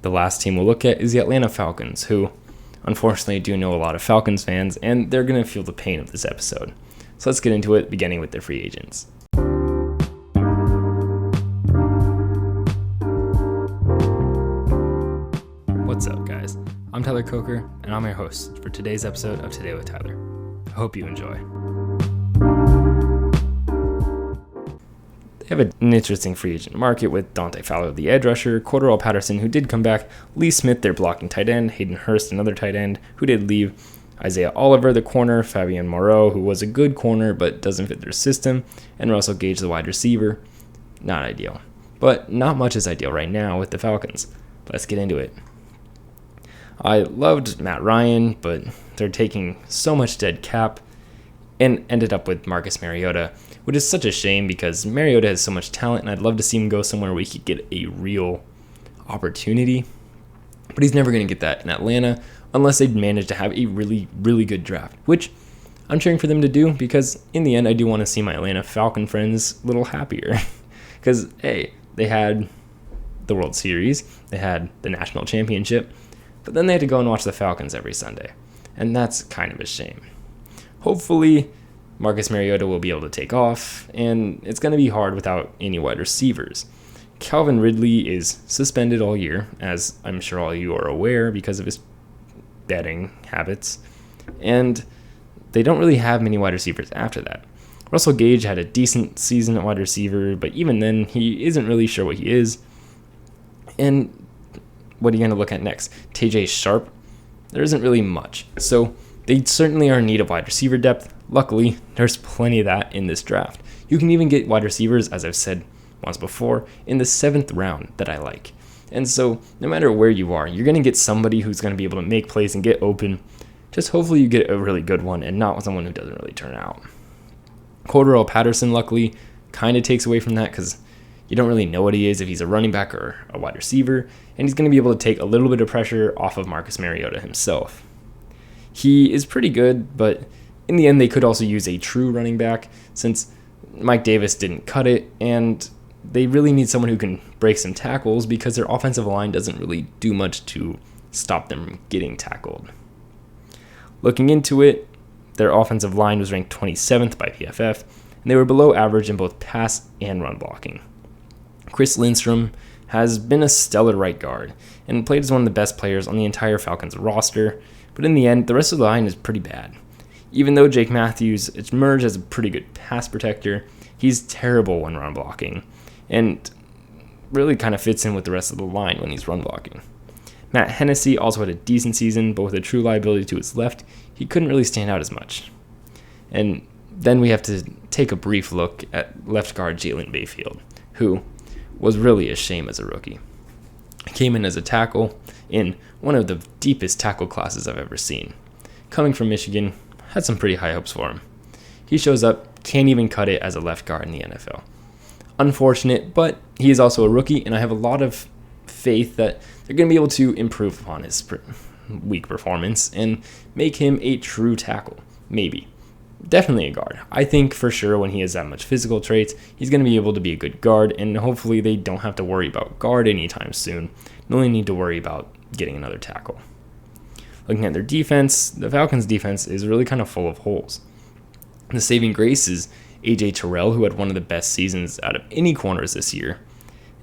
the last team we'll look at is the Atlanta Falcons, who unfortunately do know a lot of Falcons fans, and they're going to feel the pain of this episode. So let's get into it, beginning with their free agents. What's up, guys? I'm Tyler Coker, and I'm your host for today's episode of Today with Tyler. I hope you enjoy. They have an interesting free agent market with Dante Fowler, the edge rusher, Cordarrelle Patterson, who did come back, Lee Smith, their blocking tight end, Hayden Hurst, another tight end, who did leave, Isaiah Oliver, the corner, Fabian Moreau, who was a good corner but doesn't fit their system, and Russell Gage, the wide receiver. Not ideal. But not much is ideal right now with the Falcons. Let's get into it. I loved Matt Ryan, but they're taking so much dead cap and ended up with Marcus Mariota, which is such a shame because Mariota has so much talent and I'd love to see him go somewhere where he could get a real opportunity. But he's never going to get that in Atlanta unless they manage to have a really, really good draft, which I'm cheering for them to do because in the end I do want to see my Atlanta Falcon friends a little happier because, hey, they had the World Series, they had the national championship, but then they had to go and watch the Falcons every Sunday, and that's kind of a shame. Hopefully, Marcus Mariota will be able to take off, and it's going to be hard without any wide receivers. Calvin Ridley is suspended all year, as I'm sure all of you are aware because of his betting habits, and they don't really have many wide receivers after that. Russell Gage had a decent season at wide receiver, but even then, he isn't really sure what he is. And what are you going to look at next? TJ Sharp? There isn't really much. So they certainly are in need of wide receiver depth. Luckily, there's plenty of that in this draft. You can even get wide receivers, as I've said once before, in the 7th round that I like. And so no matter where you are, you're going to get somebody who's going to be able to make plays and get open. Just hopefully you get a really good one and not someone who doesn't really turn out. Cordarrelle Patterson, luckily, kind of takes away from that because you don't really know what he is, if he's a running back or a wide receiver, and he's going to be able to take a little bit of pressure off of Marcus Mariota himself. He is pretty good, but in the end, they could also use a true running back since Mike Davis didn't cut it, and they really need someone who can break some tackles because their offensive line doesn't really do much to stop them from getting tackled. Looking into it, their offensive line was ranked 27th by PFF, and they were below average in both pass and run blocking. Chris Lindstrom has been a stellar right guard and played as one of the best players on the entire Falcons roster, but in the end, the rest of the line is pretty bad. Even though Jake Matthews emerged as a pretty good pass protector, he's terrible when run blocking and really kind of fits in with the rest of the line when he's run blocking. Matt Hennessy also had a decent season, but with a true liability to his left, he couldn't really stand out as much. And then we have to take a brief look at left guard Jalen Bayfield, who was really a shame as a rookie. He came in as a tackle in one of the deepest tackle classes I've ever seen. Coming from Michigan, had some pretty high hopes for him. He shows up, can't even cut it as a left guard in the NFL. Unfortunate, but he is also a rookie, and I have a lot of faith that they're going to be able to improve upon his weak performance and make him a true tackle. Maybe. Definitely a guard. I think for sure when he has that much physical traits, he's going to be able to be a good guard, and hopefully they don't have to worry about guard anytime soon. They only need to worry about getting another tackle. Looking at their defense, the Falcons' defense is really kind of full of holes. The saving grace is A.J. Terrell, who had one of the best seasons out of any corners this year,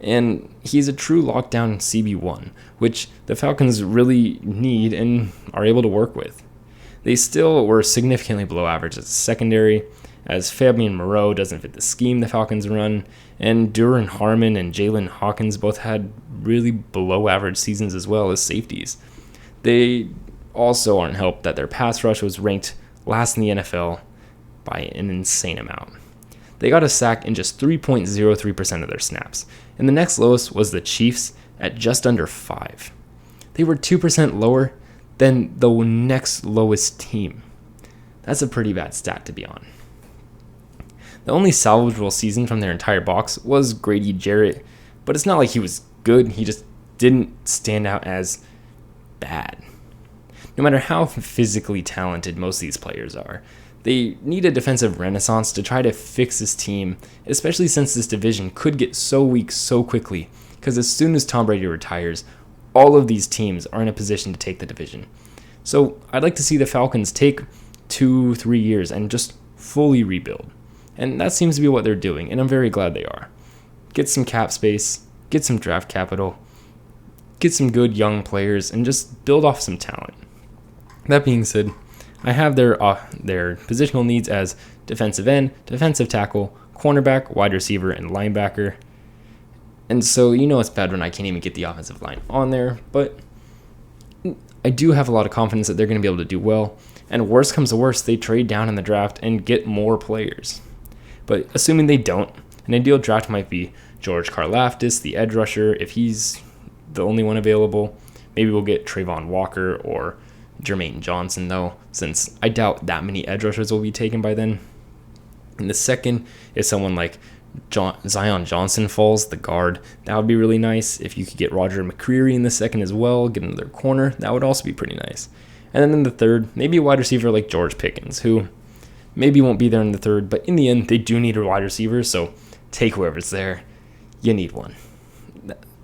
and he's a true lockdown CB1, which the Falcons really need and are able to work with. They still were significantly below average as a secondary, as Fabian Moreau doesn't fit the scheme the Falcons run, and Duran Harmon and Jalen Hawkins both had really below average seasons as well as safeties. They also aren't helped that their pass rush was ranked last in the NFL by an insane amount. They got a sack in just 3.03% of their snaps, and the next lowest was the Chiefs at just under 5. They were 2% lower than the next lowest team. That's a pretty bad stat to be on. The only salvageable season from their entire box was Grady Jarrett, but it's not like he was good, he just didn't stand out as bad. No matter how physically talented most of these players are, they need a defensive renaissance to try to fix this team, especially since this division could get so weak so quickly, because as soon as Tom Brady retires, all of these teams are in a position to take the division. So I'd like to see the Falcons take 2-3 years and just fully rebuild. And that seems to be what they're doing, and I'm very glad they are. Get some cap space, get some draft capital, get some good young players, and just build off some talent. That being said, I have their positional needs as defensive end, defensive tackle, cornerback, wide receiver, and linebacker. And so it's bad when I can't even get the offensive line on there, but I do have a lot of confidence that they're going to be able to do well. And worst comes to worst, they trade down in the draft and get more players. But assuming they don't, an ideal draft might be George Karlaftis, the edge rusher, if he's the only one available. Maybe we'll get Trayvon Walker or Jermaine Johnson, though, since I doubt that many edge rushers will be taken by then. And the second is someone like Zion Johnson falls, the guard. That would be really nice. If you could get Roger McCreary in the second as well, get another corner, that would also be pretty nice. And then in the third, maybe a wide receiver like George Pickens, who maybe won't be there in the third, but in the end, they do need a wide receiver, so take whoever's there. You need one.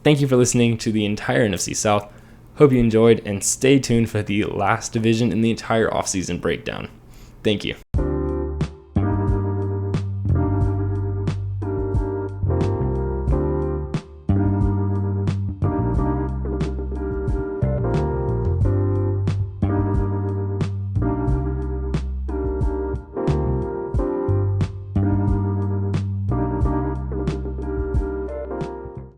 Thank you for listening to the entire NFC South. Hope you enjoyed, and stay tuned for the last division in the entire offseason breakdown. Thank you.